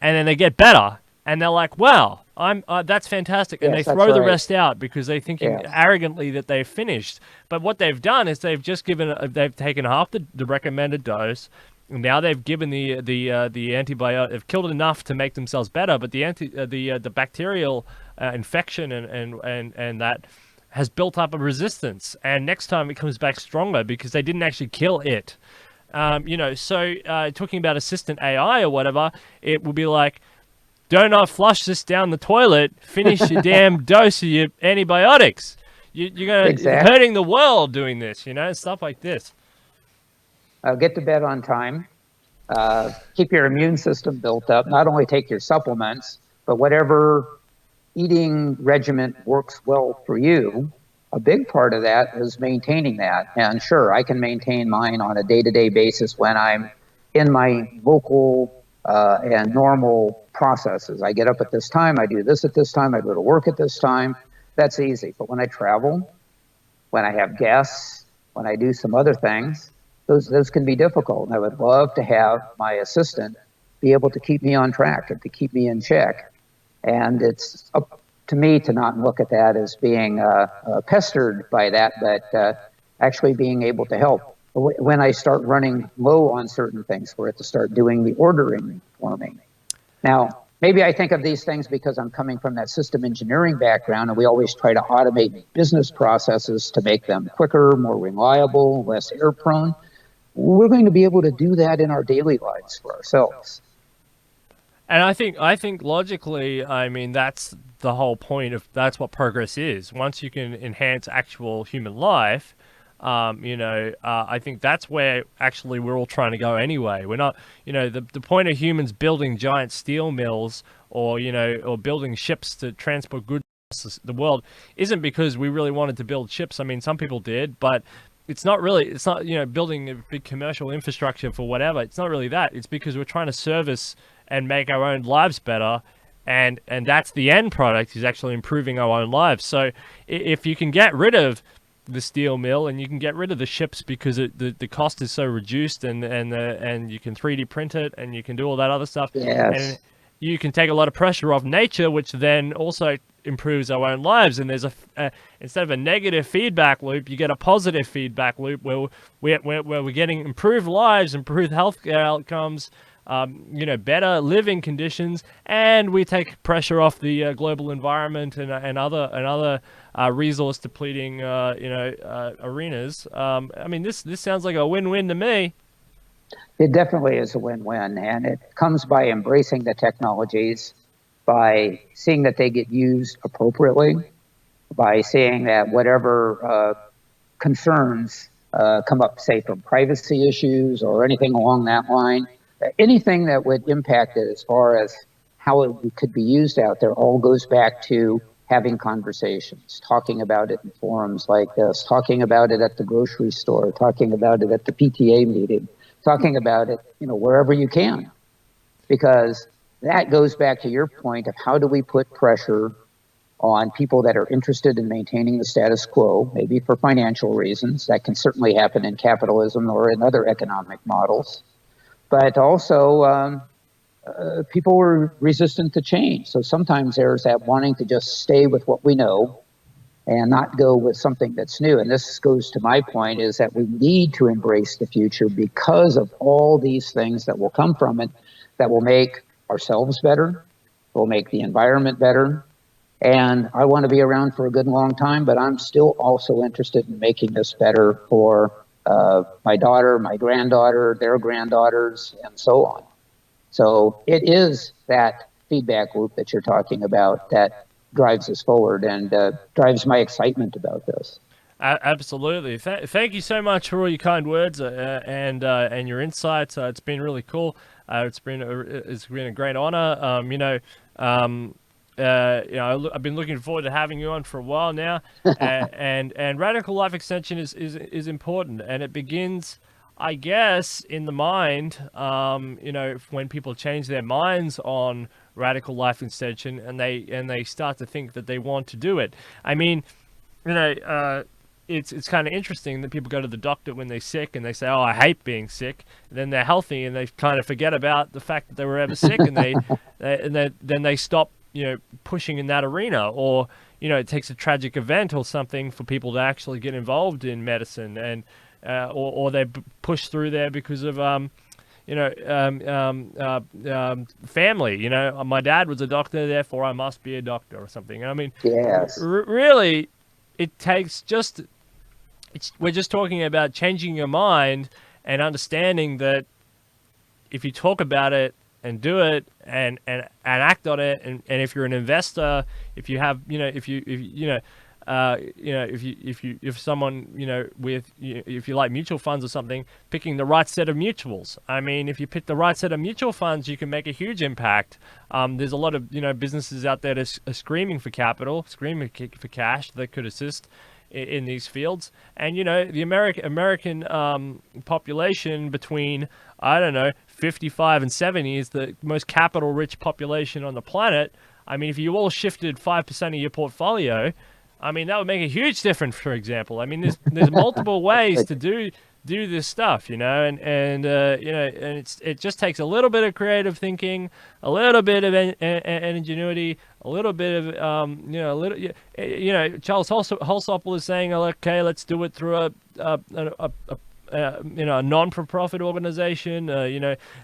and then they get better, and they're like, "Wow, I'm that's fantastic," and Yes, they that's throw the right. rest out because they're thinking Yes. arrogantly that they've finished. But what they've done is they've taken half the recommended dose. And now they've given the antibiotic. They've killed enough to make themselves better, but the bacterial infection and that has built up a resistance, and next time it comes back stronger because they didn't actually kill it. Talking about assistant AI or whatever, it will be like, "Do not flush this down the toilet. Finish your damn dose of your antibiotics. You're Exactly. hurting the world doing this, stuff like this." Get to bed on time. Keep your immune system built up. Not only take your supplements, but whatever eating regimen works well for you. A big part of that is maintaining that. And sure, I can maintain mine on a day-to-day basis when I'm in my local and normal processes. I get up at this time, I do this at this time, I go to work at this time. That's easy. But when I travel, when I have guests, when I do some other things, those can be difficult. And I would love to have my assistant be able to keep me on track and to keep me in check. And it's up to me to not look at that as being pestered by that, but actually being able to help. When I start running low on certain things, for it to start doing the ordering for me. Now, maybe I think of these things because I'm coming from that system engineering background, and we always try to automate business processes to make them quicker, more reliable, less error prone. We're going to be able to do that in our daily lives for ourselves. And I think logically, I mean, that's the whole point that's what progress is. Once you can enhance actual human life, I think that's where actually we're all trying to go anyway. We're not, the point of humans building giant steel mills or building ships to transport goods across the world isn't because we really wanted to build ships. I mean, some people did, but it's not, building a big commercial infrastructure for whatever. It's not really that. It's because we're trying to service and make our own lives better. And that's the end product, is actually improving our own lives. So if you can get rid of the steel mill and you can get rid of the ships because the cost is so reduced, and you can 3D print it and you can do all that other stuff. Yes. And you can take a lot of pressure off nature, which then also improves our own lives. And there's instead of a negative feedback loop, you get a positive feedback loop where we're getting improved lives, improved health outcomes, better living conditions, and we take pressure off the global environment and other resource depleting arenas. I mean, this sounds like a win-win to me. It definitely is a win-win, and it comes by embracing the technologies, by seeing that they get used appropriately, by seeing that whatever concerns come up, say, from privacy issues or anything along that line, anything that would impact it as far as how it could be used out there, all goes back to having conversations, talking about it in forums like this, talking about it at the grocery store, talking about it at the PTA meeting, talking about it, wherever you can, because that goes back to your point of how do we put pressure on people that are interested in maintaining the status quo, maybe for financial reasons. That can certainly happen in capitalism or in other economic models. But also, people were resistant to change. So sometimes there's that wanting to just stay with what we know and not go with something that's new. And this goes to my point, is that we need to embrace the future because of all these things that will come from it, that will make ourselves better, will make the environment better. And I want to be around for a good long time, but I'm still also interested in making this better for my daughter, my granddaughter, their granddaughters, and so on. So it is that feedback loop that you're talking about that drives us forward and drives my excitement about this. Absolutely. Thank you so much for all your kind words and your insights. It's been really cool. It's been a great honor. I've been looking forward to having you on for a while now. And radical life extension is important, and it begins, I guess, in the mind. When people change their minds on radical life extension, and they start to think that they want to do it. I mean, it's kind of interesting that people go to the doctor when they're sick and they say, "Oh, I hate being sick." And then they're healthy and they kind of forget about the fact that they were ever sick, and then they stop, pushing in that arena. Or it takes a tragic event or something for people to actually get involved in medicine, and or they push through there because of family. My dad was a doctor, therefore I must be a doctor or something. I mean, yes, really, it takes we're just talking about changing your mind and understanding that if you talk about it and do it and act on it, and if you're an investor, if you have, if someone, if you like mutual funds or something, picking the right set of mutuals. I mean, if you pick the right set of mutual funds, you can make a huge impact. There's a lot of, businesses out there that are screaming for capital, screaming for cash that could assist in these fields. And the American population between, I don't know, 55 and 70 is the most capital rich population on the planet. I mean, if you all shifted 5% of your portfolio, I mean, that would make a huge difference. For example, I mean, there's multiple ways to do this stuff, and it just takes a little bit of creative thinking, a little bit of ingenuity, a little bit of Charles Holsopple is saying, okay, let's do it through a non-for-profit organization.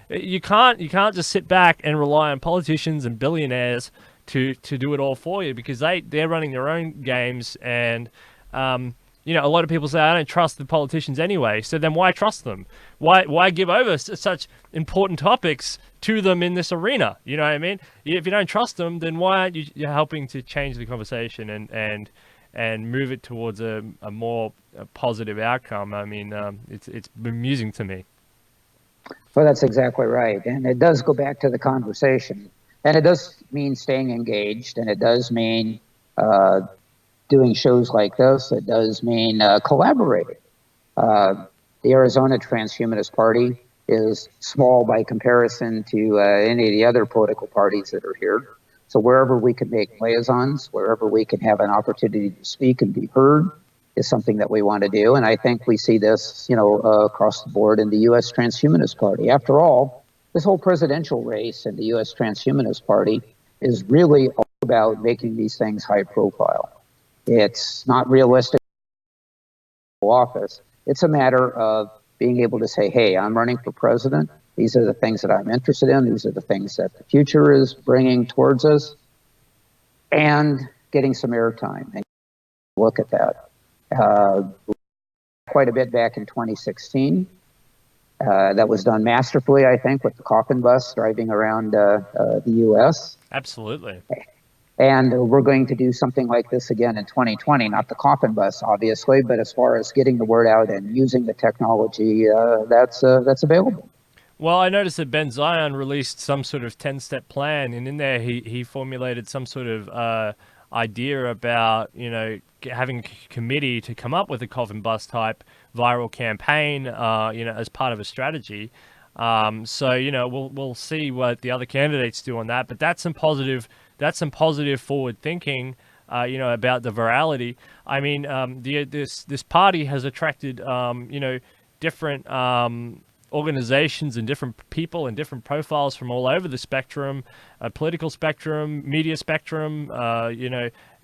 You can't just sit back and rely on politicians and billionaires to do it all for you, because they're running their own games. And a lot of people say, I don't trust the politicians anyway. So then why trust them? Why give over such important topics to them in this arena? You know what I mean? If you don't trust them, then why aren't you helping to change the conversation and move it towards a more positive outcome? I mean, it's amusing to me. Well, that's exactly right. And it does go back to the conversation. And it does mean staying engaged, and it does mean doing shows like this. It does mean collaborating. The Arizona Transhumanist Party is small by comparison to any of the other political parties that are here. So wherever we can make liaisons, wherever we can have an opportunity to speak and be heard, is something that we want to do. And I think we see this, across the board in the U.S. Transhumanist Party. After all, this whole presidential race in the U.S. Transhumanist Party is really all about making these things high profile. It's not realistic office. It's a matter of being able to say, hey, I'm running for president. These are the things that I'm interested in. These are the things that the future is bringing towards us, and getting some airtime. And look at that. Quite a bit back in 2016. That was done masterfully, I think, with the coffin bus driving around the U.S. Absolutely. And we're going to do something like this again in 2020, not the coffin bus, obviously, but as far as getting the word out and using the technology, that's available. Well, I noticed that Ben Zion released some sort of 10-step plan, and in there he formulated some sort of idea about, having a committee to come up with a coffin bus type viral campaign, as part of a strategy. So we'll see what the other candidates do on that, but that's some positive forward thinking, about the virality. I mean, this party has attracted, different organizations and different people and different profiles from all over the spectrum, political spectrum, media spectrum,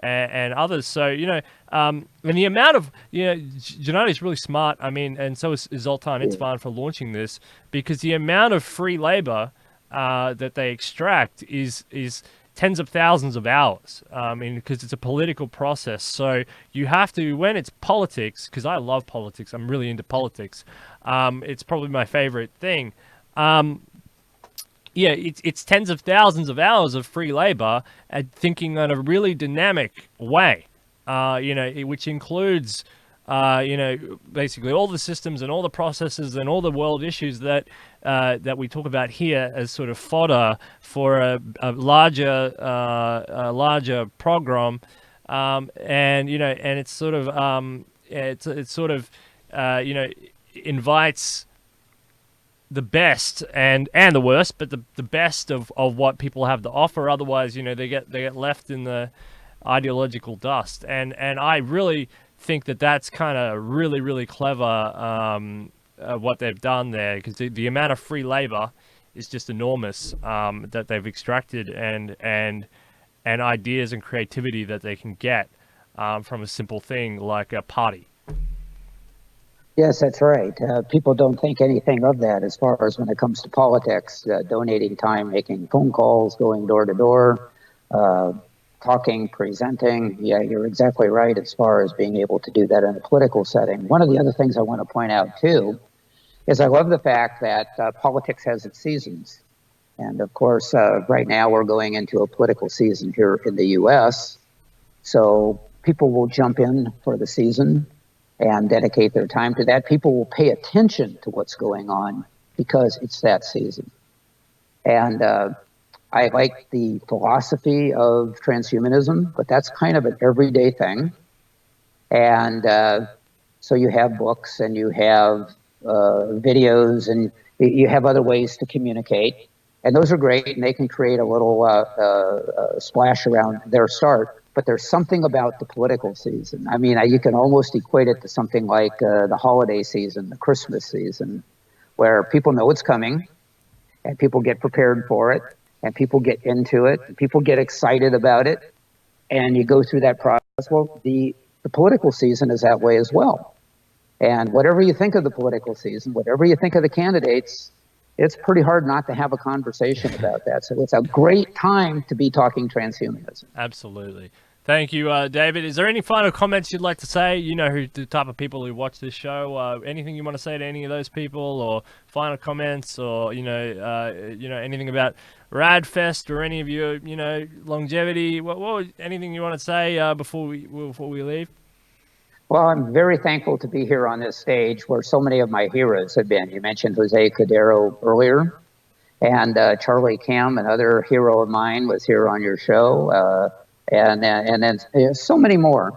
and others. So, and the amount of, Gennadi's really smart. I mean, and so is Zoltan Itzvan for launching this, because the amount of free labor that they extract is tens of thousands of hours, because it's a political process. So you have to, when it's politics, because I love politics, I'm really into politics. It's probably my favorite thing. Yeah, it's tens of thousands of hours of free labor and thinking in a really dynamic way, which includes, basically all the systems and all the processes and all the world issues that we talk about here as sort of fodder for a larger program, and it's sort of it's sort of invites the best and the worst, but the best of what people have to offer. Otherwise, they get left in the ideological dust. And I really think that's kind of really, really clever, what they've done there, because the amount of free labor is just enormous, that they've extracted, and ideas and creativity that they can get, from a simple thing like a party. Yes, that's right. People don't think anything of that as far as when it comes to politics, donating time, making phone calls, going door to door, talking, presenting. Yeah, you're exactly right as far as being able to do that in a political setting. One of the other things I want to point out, too, is I love the fact that politics has its seasons. And of course, right now we're going into a political season here in the U.S., so people will jump in for the season and dedicate their time to that. People will pay attention to what's going on because it's that season. And I like the philosophy of transhumanism, but that's kind of an everyday thing. And so you have books and you have videos and you have other ways to communicate. And those are great, and they can create a little splash around their start. But there's something about the political season. I mean, you can almost equate it to something like the holiday season, the Christmas season, where people know it's coming, and people get prepared for it, and people get into it, and people get excited about it, and you go through that process. Well, the political season is that way as well. And whatever you think of the political season, whatever you think of the candidates, it's pretty hard not to have a conversation about that. So it's a great time to be talking transhumanism. Absolutely. Thank you, David. Is there any final comments you'd like to say? You know who the type of people who watch this show. Anything you want to say to any of those people, or final comments, or anything about Radfest or any of your longevity? Anything you want to say before we leave? Well, I'm very thankful to be here on this stage where so many of my heroes have been. You mentioned Jose Cordero earlier, and Charlie Cam, another hero of mine, was here on your show, and then so many more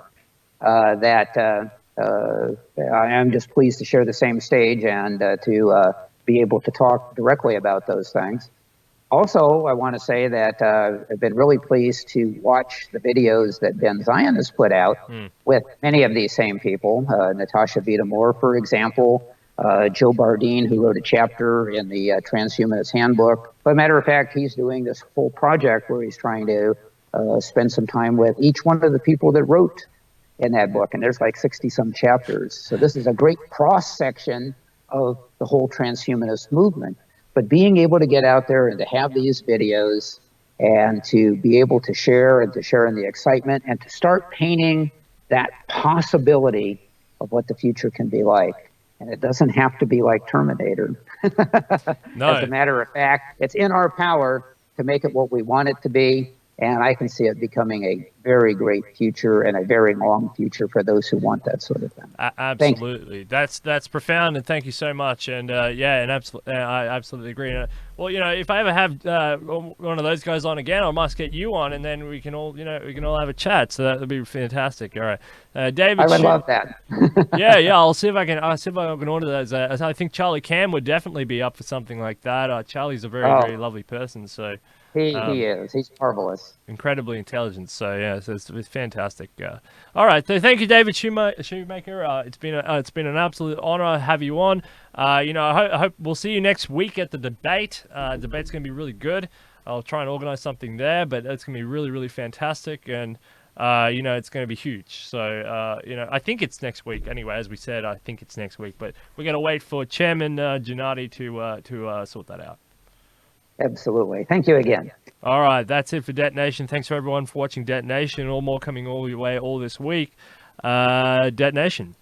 that I am just pleased to share the same stage and to be able to talk directly about those things. Also, I want to say that I've been really pleased to watch the videos that Ben Zion has put out with many of these same people. Natasha Vita-Moore, for example, Joe Bardeen, who wrote a chapter in the Transhumanist Handbook. But matter of fact, he's doing this whole project where he's trying to spend some time with each one of the people that wrote in that book. And there's like 60-some chapters. So this is a great cross-section of the whole transhumanist movement. But being able to get out there and to have these videos and to be able to share and to share in the excitement and to start painting that possibility of what the future can be like. And it doesn't have to be like Terminator. No. As a matter of fact, it's in our power to make it what we want it to be. And I can see it becoming a very great future and a very long future for those who want that sort of thing. Absolutely. That's profound, and thank you so much. And I absolutely agree. Well, if I ever have one of those guys on again, I must get you on, and then we can all have a chat. So that would be fantastic. All right, David. I would love that. yeah. I'll see if I can order those. I think Charlie Cam would definitely be up for something like that. Charlie's a very lovely person. So. He is. He's marvelous. Incredibly intelligent. So yeah, it's fantastic. All right. So thank you, David Shoemaker. It's been an absolute honor to have you on. I hope we'll see you next week at the debate. Debate's going to be really good. I'll try and organize something there, but it's going to be really, really fantastic, and it's going to be huge. So I think it's next week. Anyway, as we said, I think it's next week, but we're going to wait for Chairman Gennady to sort that out. Absolutely. Thank you again. All right, that's it for Detonation. Thanks for everyone for watching Detonation. All more coming all your way all this week. Detonation.